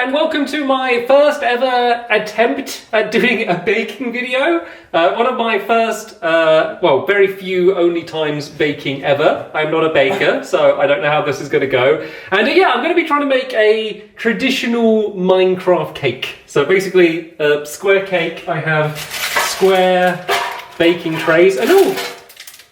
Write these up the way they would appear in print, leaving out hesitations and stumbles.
and welcome to my first ever attempt at doing a baking video. One of my first, well, very few only times baking ever. I'm not a baker, so I don't know how this is going to go. And yeah, I'm going to be trying to make a traditional Minecraft cake. So basically, a square cake. I have square baking trays, and oh,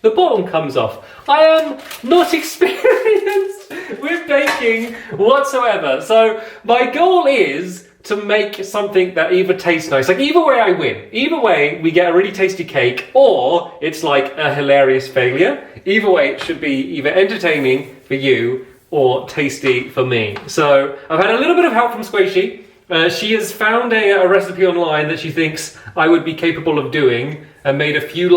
the bottom comes off. I am not experienced with baking whatsoever. So my goal is to make something that either tastes nice. Like either way I win. Either way we get a really tasty cake, or it's like a hilarious failure. Either way it should be either entertaining for you or tasty for me. So I've had a little bit of help from Squishy. She has found a recipe online that she thinks I would be capable of doing, and made a few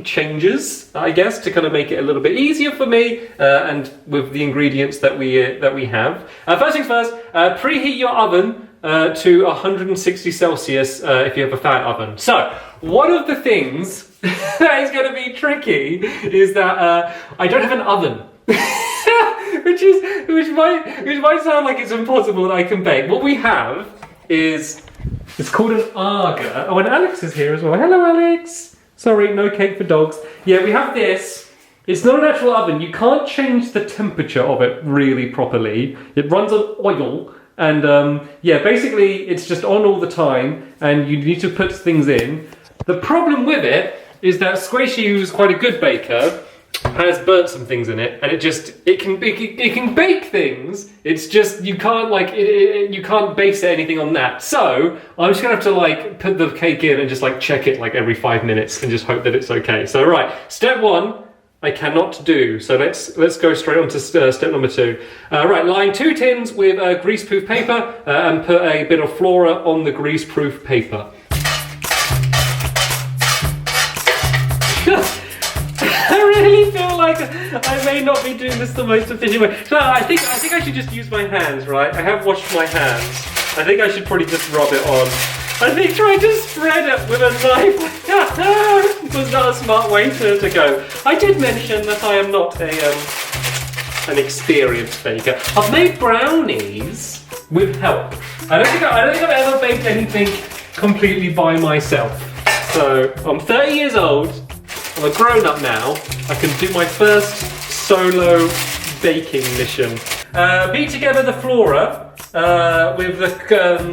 changes, I guess, to kind of make it a little bit easier for me, and with the ingredients that we have. First things first, preheat your oven to 160 Celsius if you have a fat oven. So one of the things that is going to be tricky is that I don't have an oven. which might sound like it's impossible that I can bake. What we have is, it's called an Aga. Oh, and Alex is here as well. Hello, Alex. Sorry, no cake for dogs. Yeah, we have this. It's not an actual oven. You can't change the temperature of it really properly. It runs on oil, and yeah, basically it's just on all the time, and you need to put things in. The problem with it is that Squishy, who's quite a good baker, has burnt some things in it, and it can bake things. It's just you can't you can't base anything on that. So I'm just gonna have to put the cake in and just check it every 5 minutes and just hope that it's okay. So right, step one I cannot do. So let's go straight on to step number two. Right, line 2 tins with greaseproof paper and put a bit of flora on the greaseproof paper. I really feel like I may not be doing this the most efficient way. So I think I should just use my hands, right? I have washed my hands. I think I should probably just rub it on. I think trying to spread it with a knife was not a smart way to go. I did mention that I am not an experienced baker. I've made brownies with help. I don't think I've ever baked anything completely by myself. So I'm 30 years old. I'm a grown-up now. I can do my first solo baking mission. Beat together the flora with the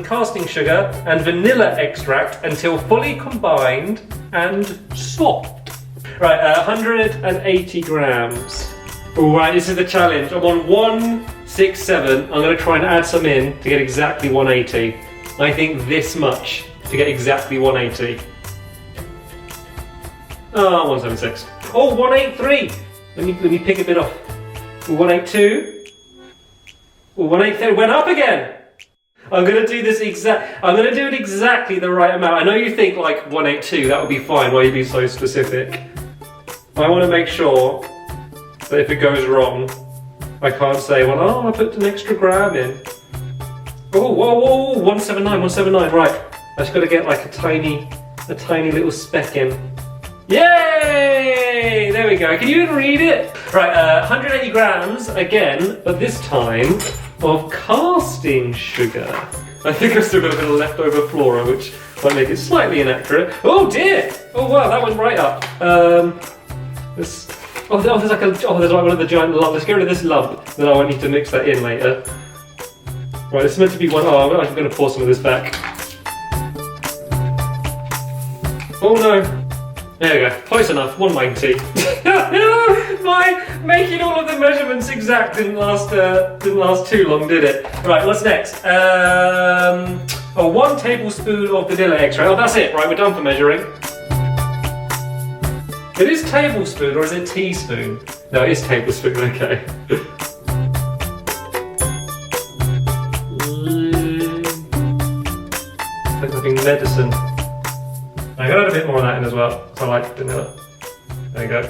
casting sugar and vanilla extract until fully combined and soft. Right, 180 grams. All right, this is the challenge. I'm on 167. I'm going to try and add some in to get exactly 180. I think this much to get exactly 180. Oh, 176. Oh, 183. Let me pick a bit off. 182. 183. Went up again. I'm gonna do this I'm gonna do it exactly the right amount. I know you think 182. That would be fine. Why are you being so specific? I want to make sure that if it goes wrong, I can't say, well, oh, I put an extra gram in. Oh, whoa, 179. 179. Right. I just got to get a tiny little speck in. Yay! There we go. Can you even read it? Right, 180 grams again, but this time of casting sugar. I think I've still got a bit of leftover flora, which might make it slightly inaccurate. Oh dear! Oh wow, that went right up. There's one of the giant lumps. Let's get rid of this lump, then I won't need to mix that in later. Right, this is meant to be one. Oh, I'm going to pour some of this back. Oh no. There we go, close enough, 190. Making all of the measurements exact didn't last too long, did it? Right, what's next? 1 tablespoon of vanilla extract. Oh, that's it, right, we're done for measuring. It is tablespoon, or is it teaspoon? No, it is tablespoon, okay. Like fucking medicine. I got a bit more of that in as well. I like vanilla. There you go.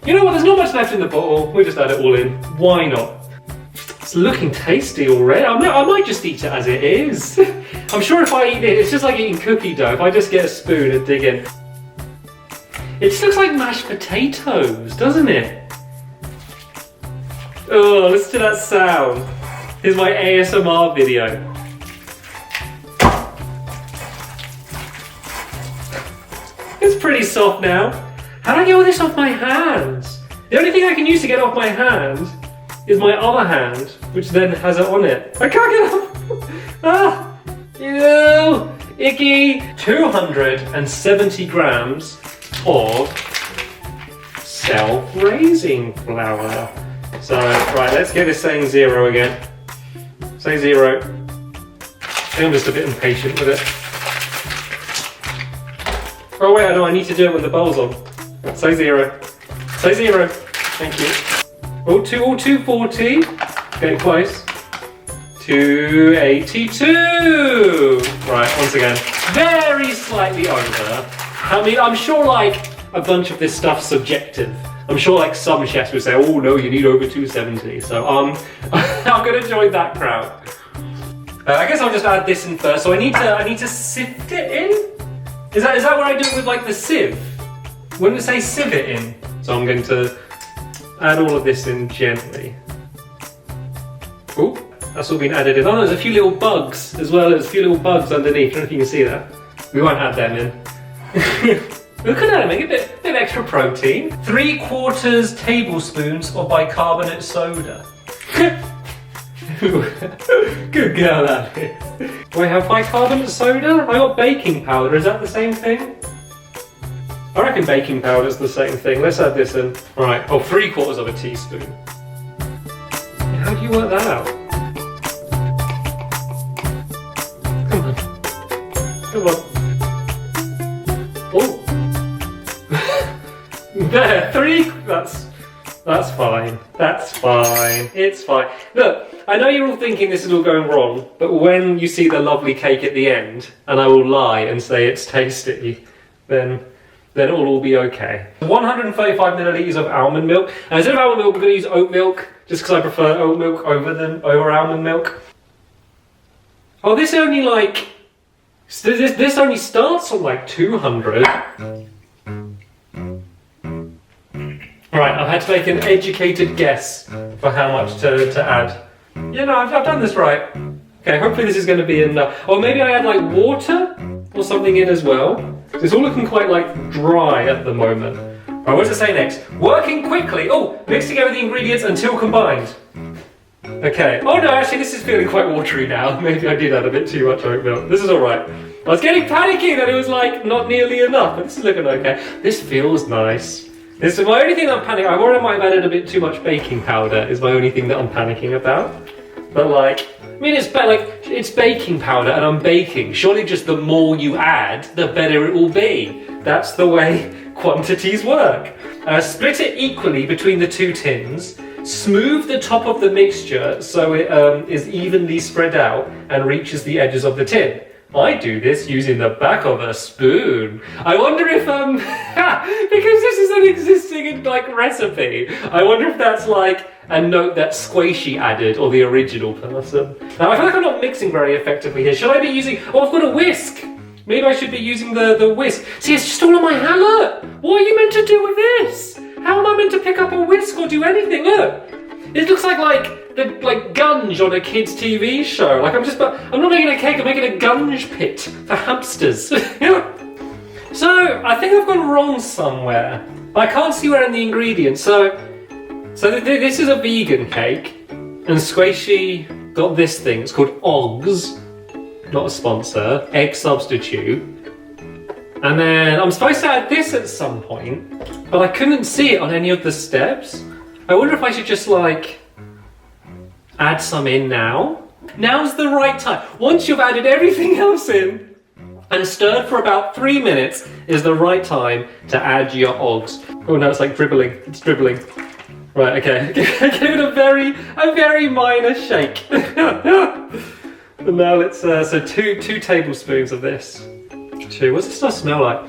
You know what? There's not much left in the bottle. We'll just add it all in. Why not? It's looking tasty already. I might just eat it as it is. I'm sure if I eat it, it's just like eating cookie dough. If I just get a spoon and dig in. It just looks like mashed potatoes, doesn't it? Oh, listen to that sound. Here's my ASMR video. It's pretty soft now. How do I get all this off my hands? The only thing I can use to get off my hand is my other hand, which then has it on it. I can't get off. Ah, ew, icky. 270 grams of self-raising flour. So, right, let's get this saying 0 again. Say 0. I think I'm just a bit impatient with it. Oh wait, no, I need to do it when the bowl's on. Say 0. Say 0. Thank you. Oh, 240. Getting close. 282. Right, once again, very slightly over. I mean, I'm sure like a bunch of this stuff's subjective. I'm sure like some chefs would say, oh no, you need over 270. So I'm gonna join that crowd. I guess I'll just add this in first. So I need to sift it in. Is that what I do with like the sieve? Wouldn't it say sieve it in? So I'm going to add all of this in gently. Oh, that's all been added in. Oh, there's a few little bugs as well. There's a few little bugs underneath. I don't know if you can see that. We won't add them in. Look at that, make a bit of extra protein. 3/4 tablespoons of bicarbonate soda. Good girl, that is. Do I have bicarbonate soda? I got baking powder. Is that the same thing? I reckon baking powder is the same thing. Let's add this in. Right. Oh, 3/4 teaspoon. How do you work that out? Come on. Come on. Oh. There. 3. That's fine. That's fine. It's fine. Look, I know you're all thinking this is all going wrong, but when you see the lovely cake at the end, and I will lie and say it's tasty, then it will all be okay. 135 milliliters of almond milk. And instead of almond milk, I'm going to use oat milk, just because I prefer oat milk over almond milk. Oh, this only like... This only starts on like 200. Right, I've had to make an educated guess for how much to add. Yeah, no, I've done this right. Okay, hopefully this is going to be enough. Or maybe I add like water or something in as well. It's all looking quite like dry at the moment. Right, what does it say next? Working quickly. Oh, mix together the ingredients until combined. Okay. Oh no, actually this is feeling quite watery now. Maybe I did add a bit too much oat milk. This is alright. I was getting panicky that it was like not nearly enough, but this is looking okay. This feels nice. This is my only thing that I'm panicking. I worry I might have added a bit too much baking powder is my only thing that I'm panicking about. But like, I mean, it's baking powder and I'm baking. Surely just the more you add, the better it will be. That's the way quantities work. Split it equally between the 2 tins. Smooth the top of the mixture so it is evenly spread out and reaches the edges of the tin. I do this using the back of a spoon. I wonder if, because this is an existing like recipe, I wonder if that's like a note that Squishy added or the original person. Now I feel like I'm not mixing very effectively here. Should I be using, oh I've got a whisk. Maybe I should be using the whisk. See, it's just all on my hand, look. What are you meant to do with this? How am I meant to pick up a whisk or do anything? Look. It looks like the gunge on a kid's TV show. Like I'm not making a cake, I'm making a gunge pit for hamsters. So I think I've gone wrong somewhere. I can't see where in the ingredients. So this is a vegan cake, and Squishy got this thing. It's called Oggs, not a sponsor. Egg substitute. And then I'm supposed to add this at some point, but I couldn't see it on any of the steps. I wonder if I should just like add some in now. Now's the right time. Once you've added everything else in and stirred for about 3 minutes is the right time to add your Oggs. Oh no, it's like dribbling. It's dribbling. Right, okay. Give it a very minor shake. And now let's so two tablespoons of this. 2. What's this stuff smell like?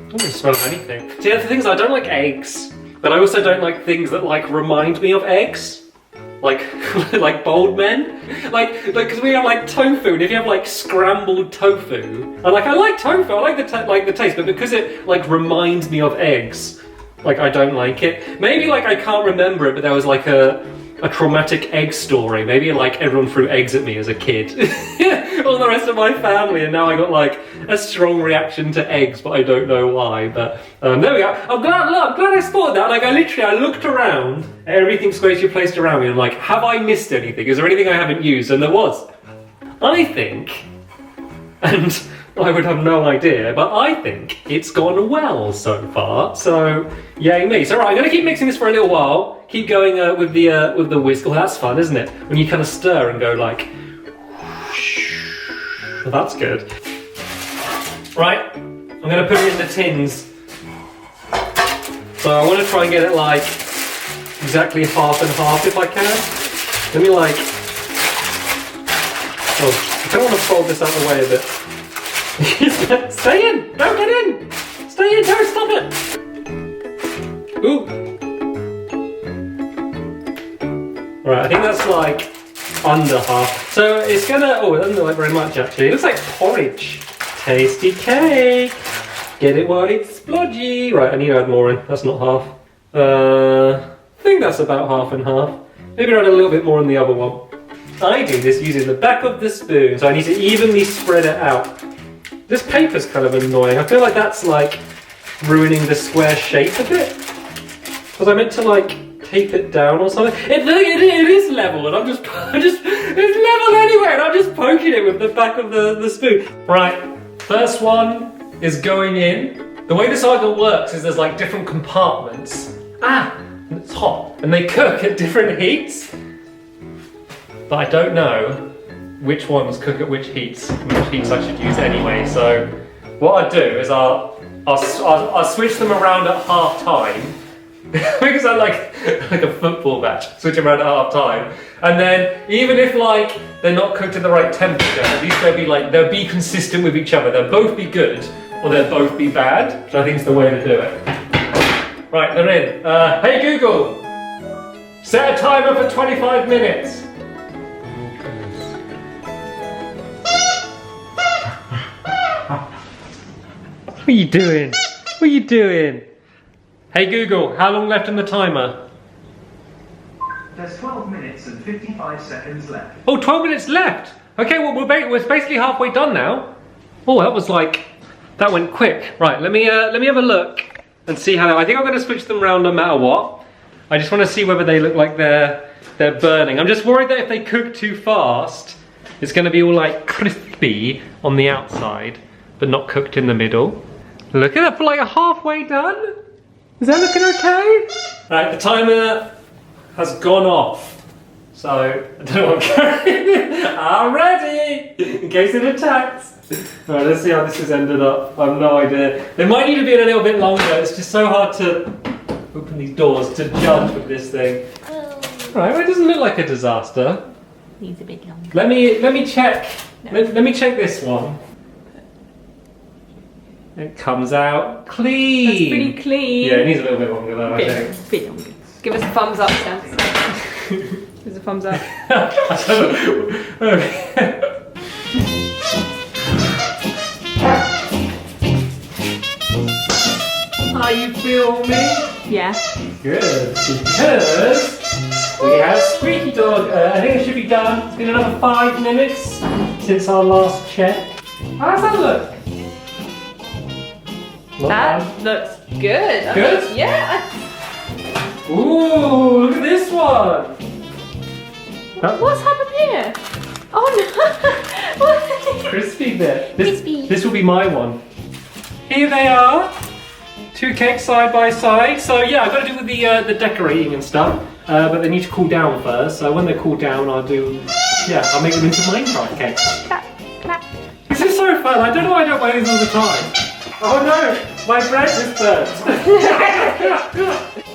I don't smell of anything. See, the thing is, I don't like eggs, but I also don't like things that like remind me of eggs, like like bold men, like because we have like tofu, and if you have like scrambled tofu, and like I like tofu, I like the taste, but because it like reminds me of eggs, like I don't like it. Maybe like I can't remember it, but there was like a a traumatic egg story. Maybe like everyone threw eggs at me as a kid. All the rest of my family, and now I got like a strong reaction to eggs, but I don't know why. But there we go. I'm glad I spotted that. Like I looked around, everything spatially placed around me, and like, have I missed anything? Is there anything I haven't used? And there was. I think, and I would have no idea, but I think it's gone well so far. So yay me. So right, I'm gonna keep mixing this for a little while. Keep going with the whisk. Oh, that's fun, isn't it? When you kind of stir and go like, well, that's good. Right, I'm gonna put it in the tins. So I want to try and get it like exactly half and half if I can. Let me like. Oh, I kind of want to fold this out of the way a bit. Stay in! Don't get in! Stay in! Don't stop it! Ooh! Right, I think that's like under half. So it's gonna. Oh, it doesn't look like very much actually. It looks like porridge. Tasty cake! Get it while it's splodgy! Right, I need to add more in. That's not half. I think that's about half and half. Maybe add a little bit more in the other one. I do this using the back of the spoon, so I need to evenly spread it out. This paper's kind of annoying. I feel like that's like ruining the square shape a bit. Was I meant to like tape it down or something? It is level, and it's level anyway, and I'm just poking it with the back of the spoon. Right, first one is going in. The way this oven works is there's like different compartments. And it's hot, and they cook at different heats. But I don't know which ones cook at which heats I should use anyway. So what I do is I'll switch them around at half time because I like a football match. Switch them around at half time, and then even if like they're not cooked at the right temperature, at least they'll be consistent with each other. They'll both be good or they'll both be bad, which I think is the way to do it. Right, they're in. Hey Google, set a timer for 25 minutes. What are you doing? What are you doing? Hey Google, how long left in the timer? There's 12 minutes and 55 seconds left. Oh, 12 minutes left! Okay, well we're basically halfway done now. Oh, that went quick. Right, let me have a look and see how. I think I'm going to switch them around no matter what. I just want to see whether they look like they're burning. I'm just worried that if they cook too fast, it's going to be all like crispy on the outside, but not cooked in the middle. Look at that, for like a halfway done. Is that looking okay? Right, the timer has gone off. So, I don't know what I'm going. I'm ready! In case it attacks. Alright, let's see how this has ended up. I have no idea. They might need to be a little bit longer. It's just so hard to open these doors to judge with this thing. Right, well, it doesn't look like a disaster. Needs a bit longer. Let me check. No. Let me check this one. It comes out clean. That's pretty clean. Yeah, it needs a little bit longer though, I think. Bit longer. Give us a thumbs up, Stamp. Give us a thumbs up. Are you filming? Yeah. Good, because we have Squeaky Dog. I think it should be done. It's been another 5 minutes since our last check. How does that look? That looks good. Good? Yeah. Ooh, look at this one. What's happened here? Oh no. Crispy bit. Crispy. This will be my one. Here they are. 2 cakes side by side. So yeah, I've got to do with the decorating and stuff. But they need to cool down first. So when they cool down, I'll make them into Minecraft cakes. Clap, clap. This is so fun. I don't know why I don't buy these all the time. Oh no, my bread is burnt.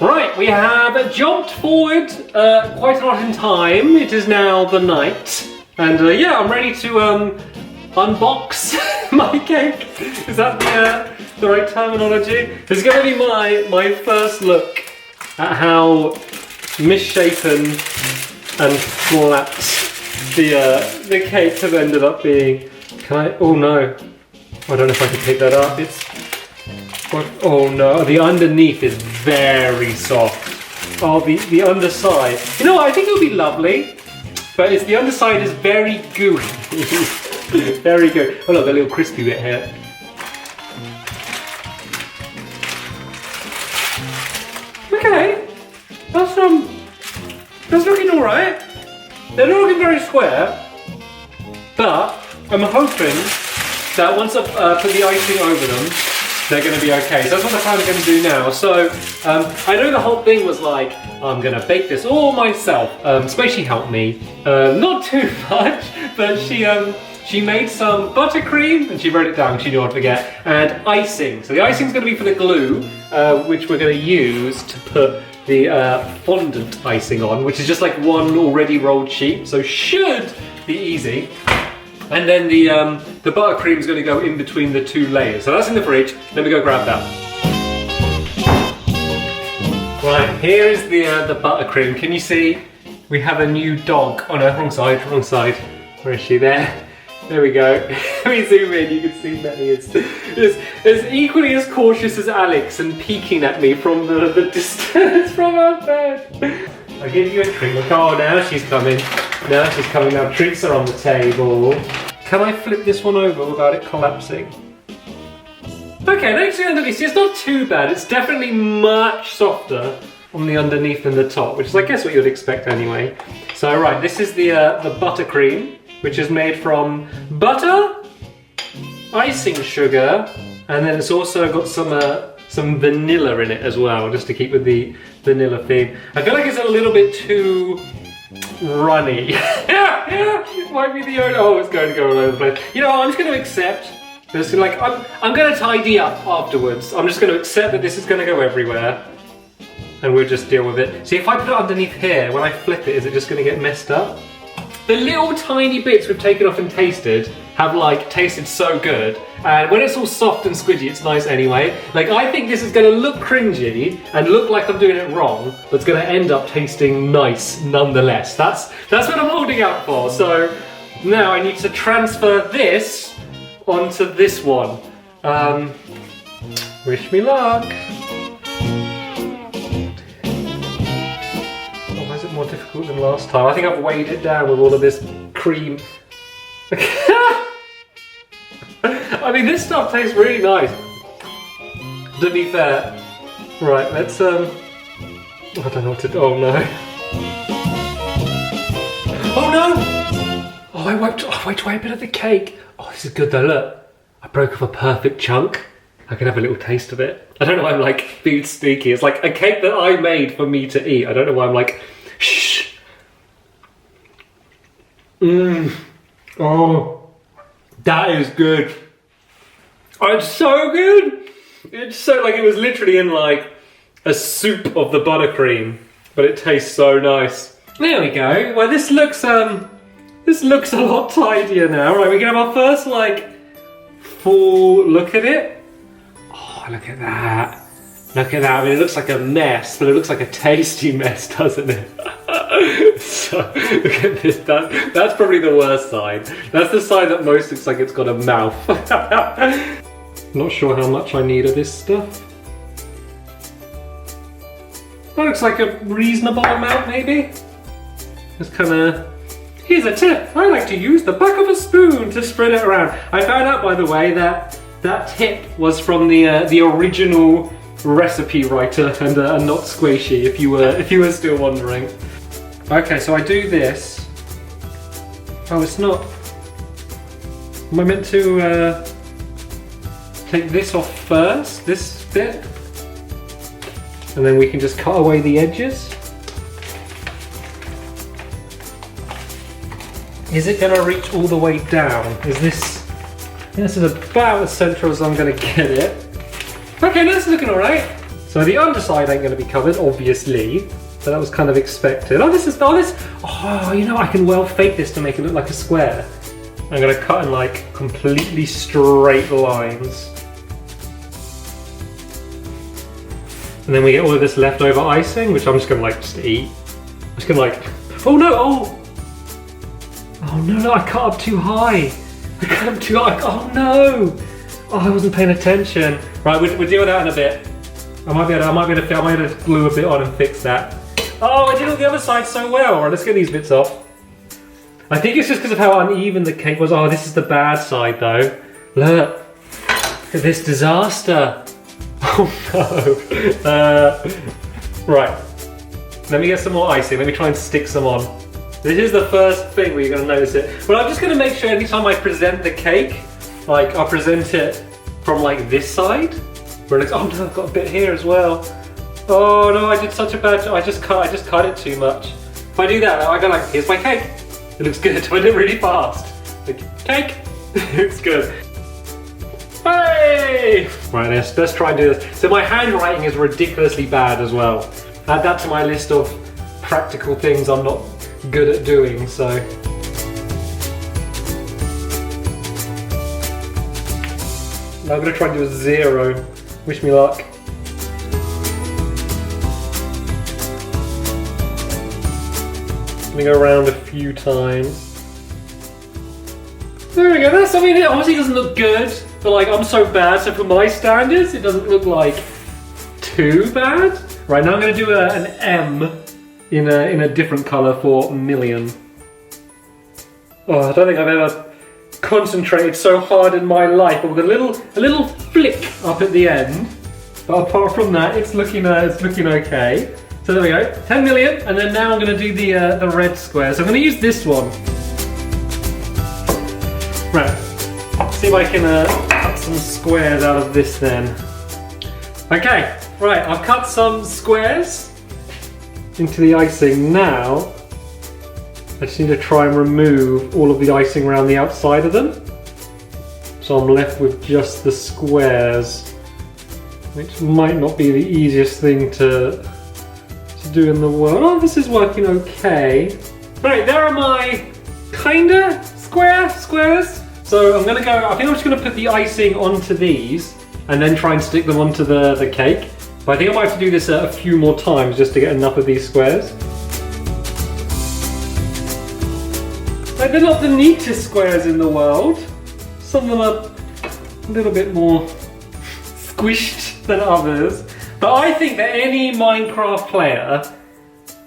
Right, we have jumped forward quite a lot in time. It is now the night. And yeah, I'm ready to unbox my cake. Is that the right terminology? This is going to be my first look at how misshapen and flat the cakes have ended up being. Can I? Oh no. I don't know if I can pick that up. Oh no, the underneath is very soft. Oh, the underside. You know what? I think it'll be lovely, but the underside is very gooey. Very good. Oh look, a little crispy bit here. Okay, that's looking all right. They're not looking very square, but I'm hoping that once I put the icing over them, they're going to be okay. So that's what I'm going to do now. So I know the whole thing was like, I'm going to bake this all myself. Spacey helped me, not too much, but she made some buttercream and she wrote it down, she knew I'd forget, and icing. So the icing's going to be for the glue, which we're going to use to put the fondant icing on, which is just like one already rolled sheet, so should be easy. And then the buttercream is going to go in between the two layers. So that's in the fridge. Let me go grab that. Right, here is the buttercream. Can you see? We have a new dog. Oh no, wrong side. Where is she? There. There we go. Let me zoom in, you can see Melly is equally as cautious as Alex and peeking at me from the distance from her bed. I'll give you a treat. Look, oh, now she's coming. Now she's coming. Now treats are on the table. Can I flip this one over without it collapsing? Okay, let's see underneath. See, it's not too bad. It's definitely much softer on the underneath than the top, which is, I guess, what you'd expect anyway. So, right, this is the buttercream, which is made from butter, icing sugar, and then it's also got some vanilla in it as well, just to keep with the vanilla theme. I feel like it's a little bit too runny. It might be the only. Oh, it's going to go all over the place. You know, I'm just going to accept. Just like I'm going to tidy up afterwards. I'm just going to accept that this is going to go everywhere, and we'll just deal with it. See, if I put it underneath here, when I flip it, is it just going to get messed up? The little tiny bits we've taken off and tasted have like tasted so good, and when it's all soft and squidgy, it's nice anyway. Like, I think this is going to look cringy and look like I'm doing it wrong, but it's going to end up tasting nice nonetheless. That's what I'm holding out for. So now I need to transfer this onto this one. Wish me luck. More difficult than last time. I think I've weighed it down with all of this cream. I mean, this stuff tastes really nice, to be fair. Right, let's I don't know what to do. Oh no. Oh no! Oh, I wiped away a bit of the cake. Oh, this is good though, look. I broke off a perfect chunk. I can have a little taste of it. I don't know why I'm like food sneaky. It's like a cake that I made for me to eat. I don't know why I'm like, shh. Oh, that is good. Oh, it's so good. It's so, like, it was literally in like a soup of the buttercream, but it tastes so nice. There we go. Well, this looks a lot tidier now. Right, we can have our first like full look at it. Oh, look at that. Look at that. I mean, it looks like a mess, but it looks like a tasty mess, doesn't it? So, look at this. That's probably the worst side. That's the side that most looks like it's got a mouth. Not sure how much I need of this stuff. That looks like a reasonable amount, maybe. Just kind of... Here's a tip. I like to use the back of a spoon to spread it around. I found out, by the way, that tip was from the original recipe writer and not Squishy, if you were still wondering. Okay, so I do this. Oh, it's not. Am I meant to take this off first? This bit, and then we can just cut away the edges. Is it going to reach all the way down? Is this? This is about as central as I'm going to get it. Okay, that's looking alright. So the underside ain't going to be covered, obviously. So that was kind of expected. Oh, you know, I can well fake this to make it look like a square. I'm going to cut in like completely straight lines. And then we get all of this leftover icing, which I'm just going to like just eat. I'm just going to like, oh no, oh no, I cut up too high. I cut up too high, oh no. Oh, I wasn't paying attention. Right, we'll deal with that in a bit. I might be able to glue a bit on and fix that. Oh, I did all the other side so well. Alright, let's get these bits off. I think it's just because of how uneven the cake was. Oh, this is the bad side though. Look at this disaster. Oh no. Right. Let me get some more icing. Let me try and stick some on. This is the first thing where you're going to notice it. But I'm just going to make sure anytime I present the cake, like I'll present it from like this side. Where it's, oh no, I've got a bit here as well. Oh no, I did such a bad job. I just cut it too much. If I do that, I go like, here's my cake. It looks good. I did it really fast. Like, cake. It's good. Hey! Right, let's try and do this. So my handwriting is ridiculously bad as well. Add that to my list of practical things I'm not good at doing, so. Now I'm gonna try and do a 0. Wish me luck. I'm gonna go around a few times. There we go, that's, I mean, it obviously doesn't look good, but like, I'm so bad, so for my standards, it doesn't look like too bad. Right, now I'm going to do an M in a different colour for million. Oh, I don't think I've ever concentrated so hard in my life. With a little flick up at the end, but apart from that, it's looking okay. So there we go, 10 million, and then now I'm going to do the red square. So I'm going to use this one. Right, see if I can cut some squares out of this then. Okay. Right, I've cut some squares into the icing now. I just need to try and remove all of the icing around the outside of them. So I'm left with just the squares, which might not be the easiest thing to do in the world. Oh, this is working okay. Right, there are my kinda squares. So I'm gonna go, I think I'm just gonna put the icing onto these and then try and stick them onto the cake. But I think I might have to do this a few more times just to get enough of these squares. Like, they're not the neatest squares in the world. Some of them are a little bit more squished than others. But I think that any Minecraft player,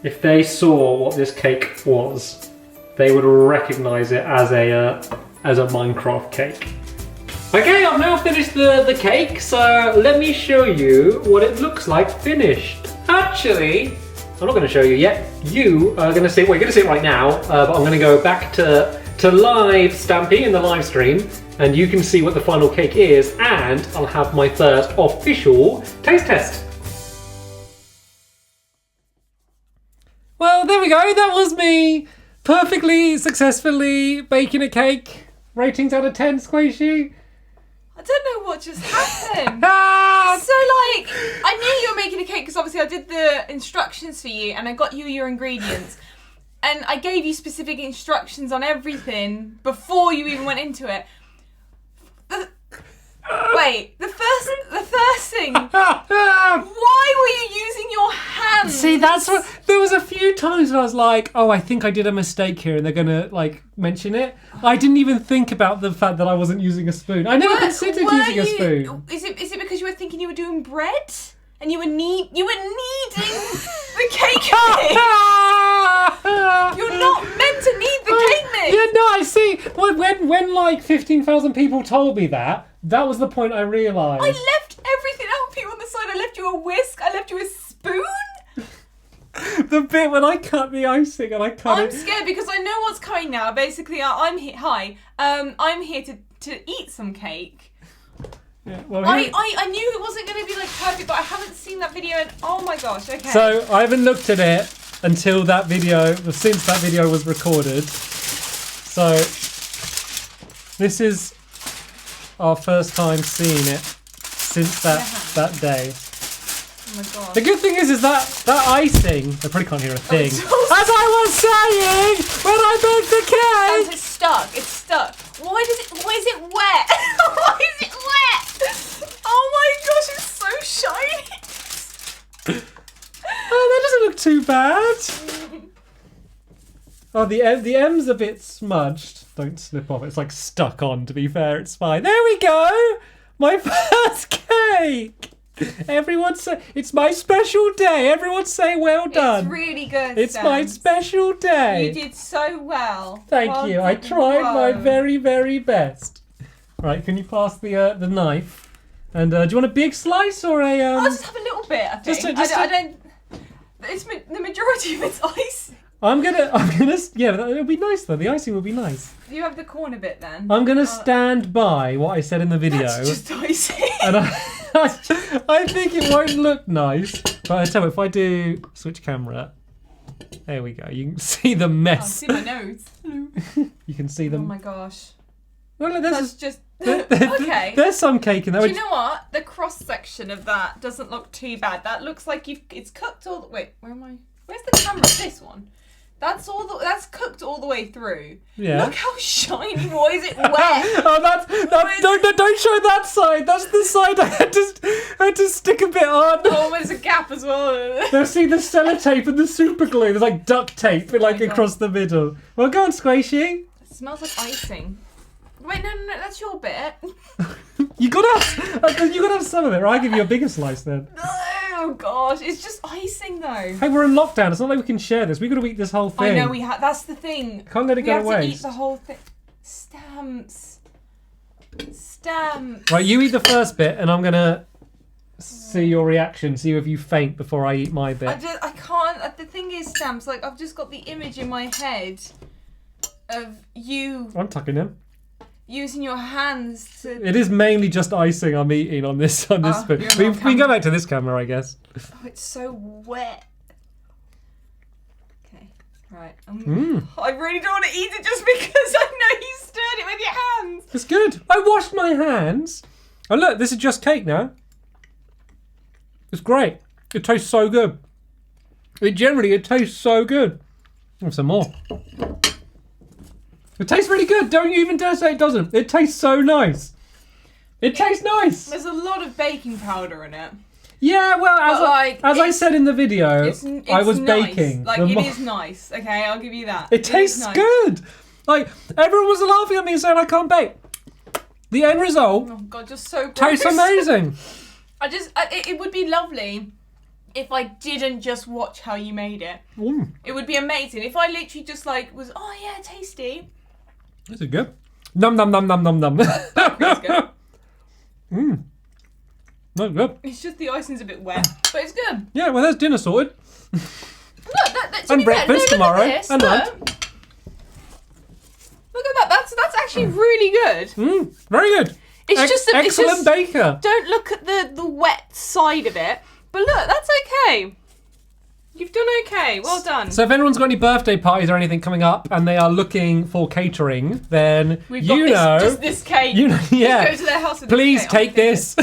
if they saw what this cake was, they would recognize it as a Minecraft cake. Okay, I've now finished the cake, so let me show you what it looks like finished. Actually, I'm not going to show you yet. You are going to see, well, you're going to see it right now, but I'm going to go back to live Stampy in the live stream, and you can see what the final cake is, and I'll have my first official taste test. Well, there we go. That was me perfectly, successfully baking a cake. Ratings out of 10, Squishy. I don't know what just happened. So like, I knew you were making a cake because obviously I did the instructions for you and I got you your ingredients. And I gave you specific instructions on everything before you even went into it. Wait, the first thing. Why were you using your hands? See, that's what. There was a few times when I was like, "Oh, I think I did a mistake here," and they're gonna like mention it. I didn't even think about the fact that I wasn't using a spoon. I never considered using a spoon. Is it because you were thinking you were doing bread and you were kneading the cake mix? You're not meant to knead the cake mix. Yeah, no, I see. When like 15,000 people told me that was the point I realised. I left everything out for you on the side. I left you a whisk. I left you a spoon. The bit when I cut the icing and I cut I'm scared because I know what's coming now. Basically, I'm here. Hi, I'm here to eat some cake. Yeah, well, I knew it wasn't going to be like perfect, but I haven't seen that video and oh my gosh. Okay. So I haven't looked at it until that video, since that video was recorded. So this is our first time seeing it since that day. Oh my god. The good thing is that icing, I probably can't hear a thing. As I was saying, when I baked the cake! It's stuck. Why is it wet? Why is it wet? Oh my gosh, it's so shiny. Oh, that doesn't look too bad. Oh, the M's a bit smudged. Don't slip off. It's like stuck on, to be fair. It's fine. There we go. My first cake. Everyone say it's my special day. Everyone say well done. It's really good. It's my Stamps. special day. You did so well. Thank Well you. I done. tried my Whoa. very, very best. Right, can you pass the knife? And do you want a big slice or a? I'll just have a little bit. I think. I don't. It's the majority of it's ice. I'm gonna. Yeah, it'll be nice though. The icing will be nice. You have the corner bit then. I'm gonna stand by what I said in the video. That's just icing. And I think it won't look nice. But I tell you, if I do switch camera, there we go. You can see the I mess. see my nose. You can see Oh them. my gosh. Well, look, That's just okay. There's some cake in there. Do you know what? The cross section of that doesn't look too bad. That looks like it's cooked all the wait, where am I? Where's the camera? This one. That's cooked all the way through. Yeah. Look how shiny. Why is it wet? Oh, don't show that side. That's the side I had to stick a bit on. Oh, there's a gap as well. Now see the sellotape and the super glue. There's like duct tape like God. across the middle. Well, go on, Squishy. It smells like icing. Wait, no, that's your bit. You gotta have some of it, or I'll give you a bigger slice then. Oh gosh, it's just icing though. Hey, we're in lockdown. It's not like we can share this. We've got to eat this whole thing. I know we have. That's the thing. Can't let it We go have to to waste. eat the whole thing. Stamps. Stamps. Right, you eat the first bit, and I'm gonna see your reaction. See if you faint before I eat my bit. I can't. The thing is, Stamps. Like I've just got the image in my head of you I'm tucking in. using your hands to. It is mainly just icing I'm eating on this spoon. you're We not can go back to this camera, I guess. Oh, it's so wet. Okay, right. I really don't want to eat it just because I know you stirred it with your hands. It's good. I washed my hands. Oh look, this is just cake now. It's great. It tastes so good. It tastes so good. Have some more. It tastes really good. Don't you even dare say it doesn't. It tastes so nice. It tastes nice. There's a lot of baking powder in it. Yeah, well, as I said in the video, It's I was nice. baking. Like it is nice. Okay, I'll give you that. It is tastes nice. good. Like everyone was laughing at me and saying I can't bake. The end result Oh god, just so gross. tastes amazing. It would be lovely if I didn't just watch how you made it. Mm, It would be amazing if I literally just was, oh yeah, tasty. this is good. Num num num num num num. That's good. That's good. It's just the icing's a bit wet, but it's good. Yeah, well, there's dinner sorted. Look, to And be fair, breakfast look tomorrow, At this, and look. lunch. Look at that. That's actually really good. Very good. It's just a excellent baker. Don't look at the wet side of it. But look, that's okay. You've done okay. Well done. So if anyone's got any birthday parties or anything coming up and they are looking for catering, then We've got just this cake. yeah. Just go to their house with this Please cake. take this.